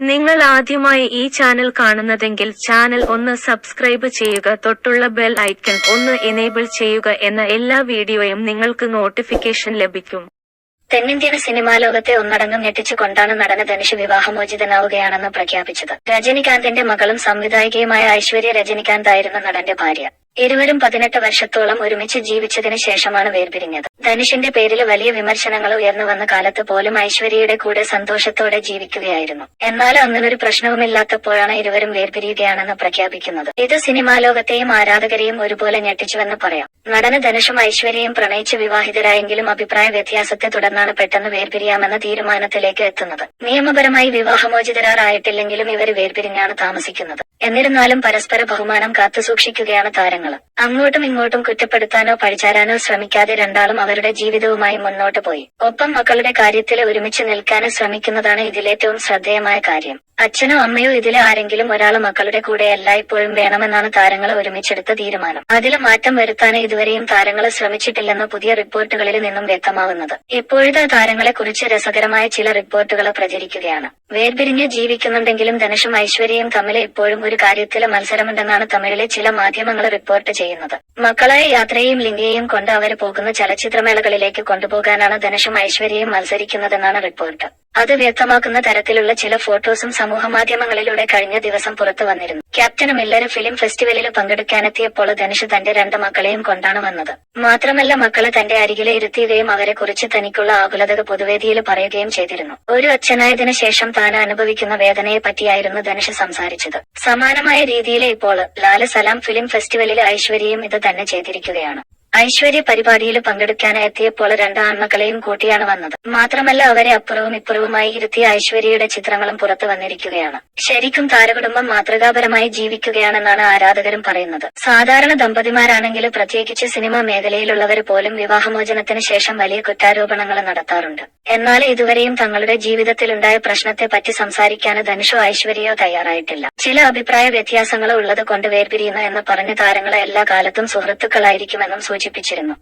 നിങ്ങൾ ആദ്യമായി ഈ ചാനൽ കാണുന്നതെങ്കിൽ ചാനൽ ഒന്ന് സബ്സ്ക്രൈബ് ചെയ്യുക, തൊട്ടുള്ള ബെൽ ഐക്കൺ ഒന്ന് എനേബിൾ ചെയ്യുക. എന്ന എല്ലാ വീഡിയോയും നിങ്ങൾക്ക് നോട്ടിഫിക്കേഷൻ ലഭിക്കും. തെന്നിന്ത്യൻ സിനിമാ ലോകത്തെ ഒന്നടങ്കം ഞെട്ടിച്ചുകൊണ്ടാണ് നടന് ധനുഷ് വിവാഹമോചിതനാവുകയാണെന്ന് പ്രഖ്യാപിച്ചത്. രജനികാന്തിന്റെ മകളും സംവിധായികയുമായ ഐശ്വര്യ രജനികാന്ത് ആയിരുന്നു നടന്റെ ഭാര്യ. ഇരുവരും 18 വർഷത്തോളം ഒരുമിച്ച് ജീവിച്ചതിന് ശേഷമാണ് വേർപിരിഞ്ഞത്. ധനുഷിന്റെ പേരിൽ വലിയ വിമർശനങ്ങൾ ഉയർന്നു വന്ന കാലത്ത് പോലും ഐശ്വര്യയുടെ കൂടെ സന്തോഷത്തോടെ ജീവിക്കുകയായിരുന്നു. എന്നാൽ അങ്ങനൊരു പ്രശ്നവുമില്ലാത്തപ്പോഴാണ് ഇരുവരും വേർപിരിയുകയാണെന്ന് പ്രഖ്യാപിക്കുന്നത്. ഇത് സിനിമാ ലോകത്തെയും ആരാധകരെയും ഒരുപോലെ ഞെട്ടിച്ചുവെന്ന് പറയാം. നടന് ധനുഷും ഐശ്വര്യയും പ്രണയിച്ച് വിവാഹിതരായെങ്കിലും അഭിപ്രായ വ്യത്യാസത്തെ തുടർന്നാണ് പെട്ടെന്ന് വേർപിരിയാമെന്ന തീരുമാനത്തിലേക്ക് എത്തുന്നത്. നിയമപരമായി വിവാഹമോചിതരായിട്ടില്ലെങ്കിലും ഇവർ വേർപിരിഞ്ഞാണ് താമസിക്കുന്നത്. എന്നിരുന്നാലും പരസ്പര ബഹുമാനം കാത്തുസൂക്ഷിക്കുകയാണ് താരങ്ങൾ. അങ്ങോട്ടും ഇങ്ങോട്ടും കുറ്റപ്പെടുത്താനോ പഴിചാരാനോ ശ്രമിക്കാതെ രണ്ടാളും അവരുടെ ജീവിതവുമായി മുന്നോട്ട് പോയി. ഒപ്പം മക്കളുടെ കാര്യത്തിൽ ഒരുമിച്ച് നിൽക്കാനും ശ്രമിക്കുന്നതാണ് ഇതിലേറ്റവും ശ്രദ്ധേയമായ കാര്യം. അച്ഛനോ അമ്മയോ ഇതിലെ ആരെങ്കിലും ഒരാൾ മക്കളുടെ കൂടെ എല്ലായ്പ്പോഴും വേണമെന്നാണ് താരങ്ങൾ ഒരുമിച്ചെടുത്ത തീരുമാനം. അതിൽ മാറ്റം വരുത്താൻ ഇതുവരെയും താരങ്ങൾ ശ്രമിച്ചിട്ടില്ലെന്ന് പുതിയ റിപ്പോർട്ടുകളിൽ നിന്നും വ്യക്തമാവുന്നത്. ഇപ്പോഴത്തെ താരങ്ങളെ കുറിച്ച് രസകരമായ ചില റിപ്പോർട്ടുകൾ പ്രചരിക്കുകയാണ്. വേർപിരിഞ്ഞ് ജീവിക്കുന്നുണ്ടെങ്കിലും ധനുഷും ഐശ്വര്യയും തമ്മിൽ ഇപ്പോഴും ഒരു കാര്യത്തിൽ മത്സരമുണ്ടെന്നാണ് തമിഴിലെ ചില മാധ്യമങ്ങൾ റിപ്പോർട്ട് ചെയ്യുന്നത്. മക്കളായ യാത്രയെയും ലിംഗയെയും കൊണ്ട് അവർ പോകുന്ന ചലച്ചിത്രമേളകളിലേക്ക് കൊണ്ടുപോകാനാണ് ധനുഷും ഐശ്വര്യയും മത്സരിക്കുന്നതെന്നാണ് റിപ്പോർട്ട്. അത് വ്യക്തമാക്കുന്ന തരത്തിലുള്ള ചില ഫോട്ടോസും സമൂഹമാധ്യമങ്ങളിലൂടെ കഴിഞ്ഞ ദിവസം പുറത്തു വന്നിരുന്നു. ക്യാപ്റ്റൻ മില്ലർ ഫിലിം ഫെസ്റ്റിവലിൽ പങ്കെടുക്കാനെത്തിയപ്പോൾ ധനുഷ് തന്റെ 2 മക്കളെയും കൊണ്ടാണ് വന്നത്. മാത്രമല്ല മക്കളെ തന്റെ അരികിലെ ഇരുത്തുകയും അവരെ കുറിച്ച് തനിക്കുള്ള ആകുലത പൊതുവേദിയിൽ പറയുകയും ചെയ്തിരുന്നു. ഒരു അച്ഛനായതിനു ശേഷം താൻ അനുഭവിക്കുന്ന വേദനയെ പറ്റിയായിരുന്നു ധനുഷ് സംസാരിച്ചത്. സമാനമായ രീതിയിൽ ഇപ്പോൾ ലാൽ സലാം ഫിലിം ഫെസ്റ്റിവലിൽ ഐശ്വര്യയും ഇത് തന്നെ ചെയ്തിരിക്കുകയാണ്. ഐശ്വര്യ പരിപാടിയിൽ പങ്കെടുക്കാൻ എത്തിയപ്പോൾ 2 ആൺമക്കളെയും കൂട്ടിയാണ് വന്നത്. മാത്രമല്ല അവരെ അപ്പുറവും ഇപ്പുറവുമായി ഇരുത്തിയ ഐശ്വര്യയുടെ ചിത്രങ്ങളും പുറത്തു വന്നിരിക്കുകയാണ്. ശരിക്കും താരകുടുംബം മാതൃകാപരമായി ജീവിക്കുകയാണെന്നാണ് ആരാധകരും പറയുന്നത്. സാധാരണ ദമ്പതിമാരാണെങ്കിൽ പ്രത്യേകിച്ച് സിനിമാ മേഖലയിലുള്ളവർ പോലും വിവാഹമോചനത്തിന് ശേഷം വലിയ കുറ്റാരോപണങ്ങൾ നടത്താറുണ്ട്. എന്നാൽ ഇതുവരെയും തങ്ങളുടെ ജീവിതത്തിലുണ്ടായ പ്രശ്നത്തെ പറ്റി സംസാരിക്കാൻ ധനുഷോ ഐശ്വര്യയോ തയ്യാറായിട്ടില്ല. ചില അഭിപ്രായ വ്യത്യാസങ്ങൾ ഉള്ളത് കൊണ്ട് വേർപിരിയുന്നു എന്ന് പറഞ്ഞ താരങ്ങളെ എല്ലാ കാലത്തും സുഹൃത്തുക്കളായിരിക്കുമെന്നും സൂചിപ്പിച്ചിരുന്നു.